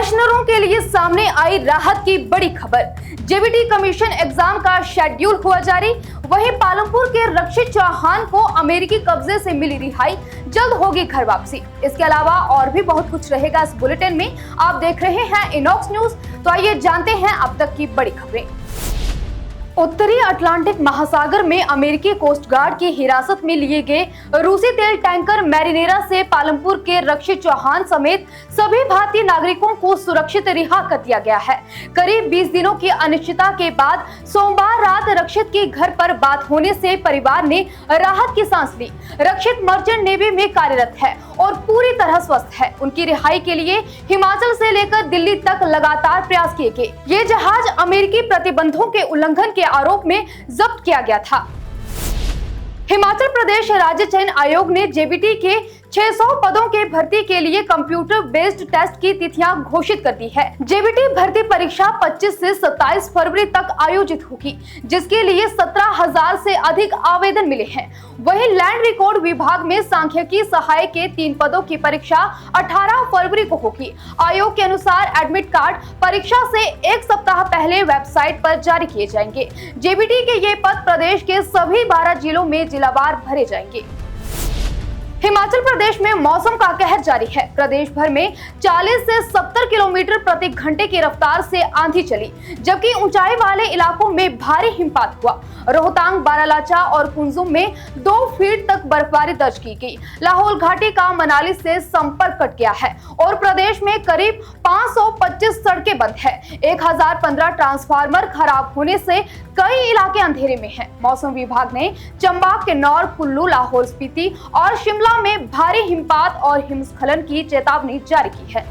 पेंशनरों के लिए सामने आई राहत की बड़ी खबर। जेबीटी कमीशन एग्जाम का शेड्यूल हुआ जारी। वहीं पालमपुर के रक्षित चौहान को अमेरिकी कब्जे से मिली रिहाई, जल्द होगी घर वापसी। इसके अलावा और भी बहुत कुछ रहेगा इस बुलेटिन में। आप देख रहे हैं इनॉक्स न्यूज, तो आइए जानते हैं अब तक की बड़ी खबरें। उत्तरी अटलांटिक महासागर में अमेरिकी कोस्ट गार्ड की हिरासत में लिए गए रूसी तेल टैंकर मैरिनेरा से पालमपुर के रक्षित चौहान समेत सभी भारतीय नागरिकों को सुरक्षित रिहा कर दिया गया है। करीब 20 दिनों की अनिश्चितता के बाद सोमवार रात रक्षित के घर पर बात होने से परिवार ने राहत की सांस ली। रक्षित मर्चेंट नेवी में कार्यरत है और पूरी तरह स्वस्थ है। उनकी रिहाई के लिए हिमाचल से लेकर दिल्ली तक लगातार प्रयास किए गए। ये जहाज अमेरिकी प्रतिबंधों के उल्लंघन के आरोप में जब्त किया गया था। हिमाचल प्रदेश राज्य चयन आयोग ने जेबीटी के 600 पदों के भर्ती के लिए कंप्यूटर बेस्ड टेस्ट की तिथियां घोषित कर दी है। जेबीटी भर्ती परीक्षा 25 से 27 फरवरी तक आयोजित होगी, जिसके लिए 17,000 से अधिक आवेदन मिले हैं। वहीं लैंड रिकॉर्ड विभाग में सांख्यिकी सहायक के 3 पदों की परीक्षा 18 फरवरी को होगी। आयोग के अनुसार एडमिट कार्ड परीक्षा से 1 सप्ताह पहले वेबसाइट पर जारी किए जाएंगे। जेबीटी के ये पद प्रदेश के सभी 12 जिलों में जिलावार भरे जाएंगे। हिमाचल प्रदेश में मौसम का कहर जारी है। प्रदेश भर में 40 से 70 किलोमीटर प्रति घंटे की रफ्तार से आंधी चली, जबकि ऊंचाई वाले इलाकों में भारी हिमपात हुआ। रोहतांग, बारालाचा और कुंजुम में 2 फीट तक बर्फबारी दर्ज की गई। लाहौल घाटी का मनाली से संपर्क कट गया है और प्रदेश में करीब 525 सड़कें बंद है। 1015 ट्रांसफार्मर खराब होने से कई इलाके अंधेरे में हैं। मौसम विभाग ने चंबा, किन्नौर, कुल्लू, लाहौल स्पीति और शिमला में भारी हिमपात और हिमस्खलन की चेतावनी जारी की है।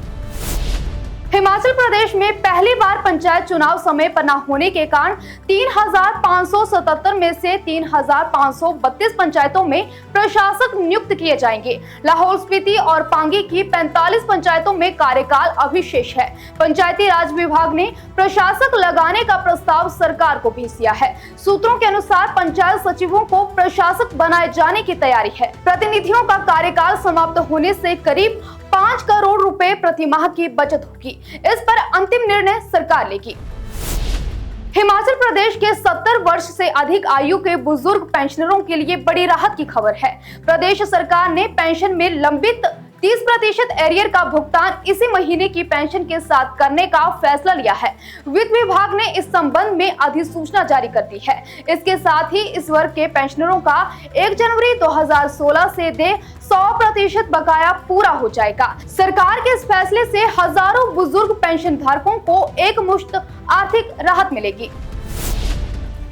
हिमाचल प्रदेश में पहली बार पंचायत चुनाव समय पर न होने के कारण 3,577 में से 3,532 पंचायतों में प्रशासक नियुक्त किए जाएंगे। लाहौल स्पीति और पांगी की 45 पंचायतों में कार्यकाल अभी शेष है। पंचायती राज विभाग ने प्रशासक लगाने का प्रस्ताव सरकार को भेज दिया है। सूत्रों के अनुसार पंचायत सचिवों को प्रशासक बनाए जाने की तैयारी है। प्रतिनिधियों का कार्यकाल समाप्त होने से करीब 5 करोड़ रुपए प्रति माह की बचत होगी। इस पर अंतिम निर्णय सरकार लेगी। हिमाचल प्रदेश के 70 वर्ष से अधिक आयु के बुजुर्ग पेंशनरों के लिए बड़ी राहत की खबर है। प्रदेश सरकार ने पेंशन में लंबित 30% एरियर का भुगतान इसी महीने की पेंशन के साथ करने का फैसला लिया है। वित्त विभाग ने इस संबंध में अधिसूचना जारी कर दी है। इसके साथ ही इस वर्ग के पेंशनरों का 1 जनवरी 2016 से दे 100% बकाया पूरा हो जाएगा। सरकार के इस फैसले से हजारों बुजुर्ग पेंशन धारकों को एकमुश्त आर्थिक राहत मिलेगी।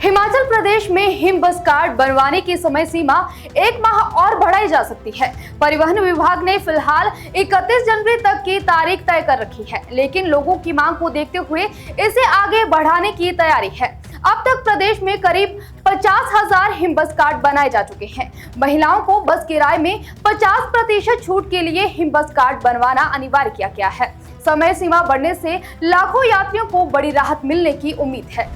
हिमाचल प्रदेश में हिम बस कार्ड बनवाने की समय सीमा 1 माह और बढ़ाई जा सकती है। परिवहन विभाग ने फिलहाल 31 जनवरी तक की तारीख तय कर रखी है, लेकिन लोगों की मांग को देखते हुए इसे आगे बढ़ाने की तैयारी है। अब तक प्रदेश में करीब 50,000 हिम बस कार्ड बनाए जा चुके हैं। महिलाओं को बस किराए में 50% छूट के लिए हिम बस कार्ड बनवाना अनिवार्य किया गया है। समय सीमा बढ़ने से लाखों यात्रियों को बड़ी राहत मिलने की उम्मीद है।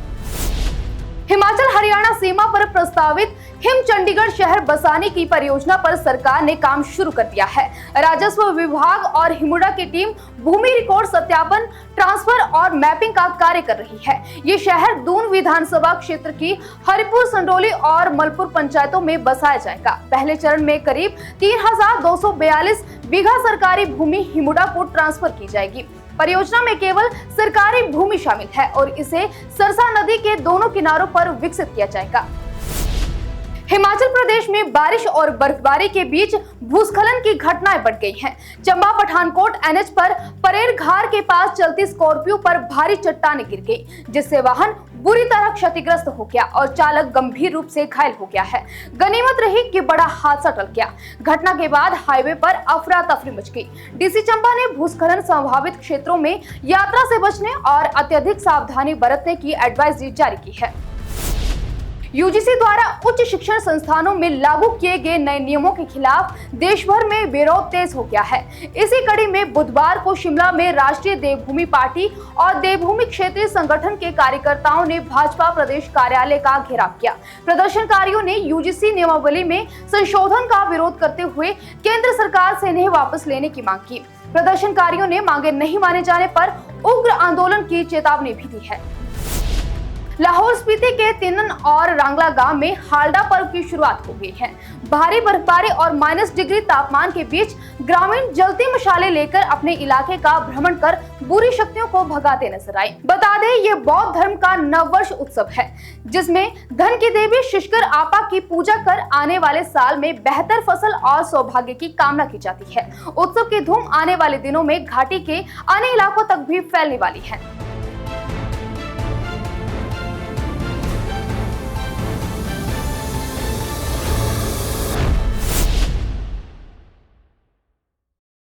हिमाचल हरियाणा सीमा पर प्रस्तावित हिम चंडीगढ़ शहर बसाने की परियोजना पर सरकार ने काम शुरू कर दिया है। राजस्व विभाग और हिमुडा की टीम भूमि रिकॉर्ड सत्यापन, ट्रांसफर और मैपिंग का कार्य कर रही है। ये शहर दून विधानसभा क्षेत्र की हरिपुर, संडोली और मलपुर पंचायतों में बसाया जाएगा। पहले चरण में करीब 3,242 बीघा सरकारी भूमि हिमुडा को ट्रांसफर की जाएगी। परियोजना में केवल सरकारी भूमि शामिल है और इसे सरसा नदी के दोनों किनारों पर विकसित किया जाएगा। हिमाचल प्रदेश में बारिश और बर्फबारी के बीच भूस्खलन की घटनाएं बढ़ गई हैं। चंबा पठानकोट एनएच पर परेर घार के पास चलती स्कॉर्पियो पर भारी चट्टानें गिर गई, जिससे वाहन बुरी तरह क्षतिग्रस्त हो गया और चालक गंभीर रूप से घायल हो गया है। गनीमत रही कि बड़ा हादसा टल गया। घटना के बाद हाईवे पर अफरा तफरी मच गई। डीसी चंबा ने भूस्खलन संभावित क्षेत्रों में यात्रा से बचने और अत्यधिक सावधानी बरतने की एडवाइजरी जारी की है। यूजीसी द्वारा उच्च शिक्षण संस्थानों में लागू किए गए नए नियमों के खिलाफ देश भर में विरोध तेज हो गया है। इसी कड़ी में बुधवार को शिमला में राष्ट्रीय देवभूमि पार्टी और देवभूमि क्षेत्रीय संगठन के कार्यकर्ताओं ने भाजपा प्रदेश कार्यालय का घेराव किया। प्रदर्शनकारियों ने यूजीसी नियमावली में संशोधन का विरोध करते हुए केंद्र सरकार से इन्हें वापस लेने की मांग की। प्रदर्शनकारियों ने मांगे नहीं माने जाने पर उग्र आंदोलन की चेतावनी भी दी है। लाहौल स्पीति के तिनन और रांगला गांव में हालडा पर्व की शुरुआत हो गई है। भारी बर्फबारी और -डिग्री तापमान के बीच ग्रामीण जलती मशालें लेकर अपने इलाके का भ्रमण कर बुरी शक्तियों को भगाते नजर आए। बता दें, ये बौद्ध धर्म का नववर्ष उत्सव है, जिसमें धन की देवी शिष्कर आपा की पूजा कर आने वाले साल में बेहतर फसल और सौभाग्य की कामना की जाती है। उत्सव की धूम आने वाले दिनों में घाटी के अन्य इलाकों तक भी फैलने वाली है।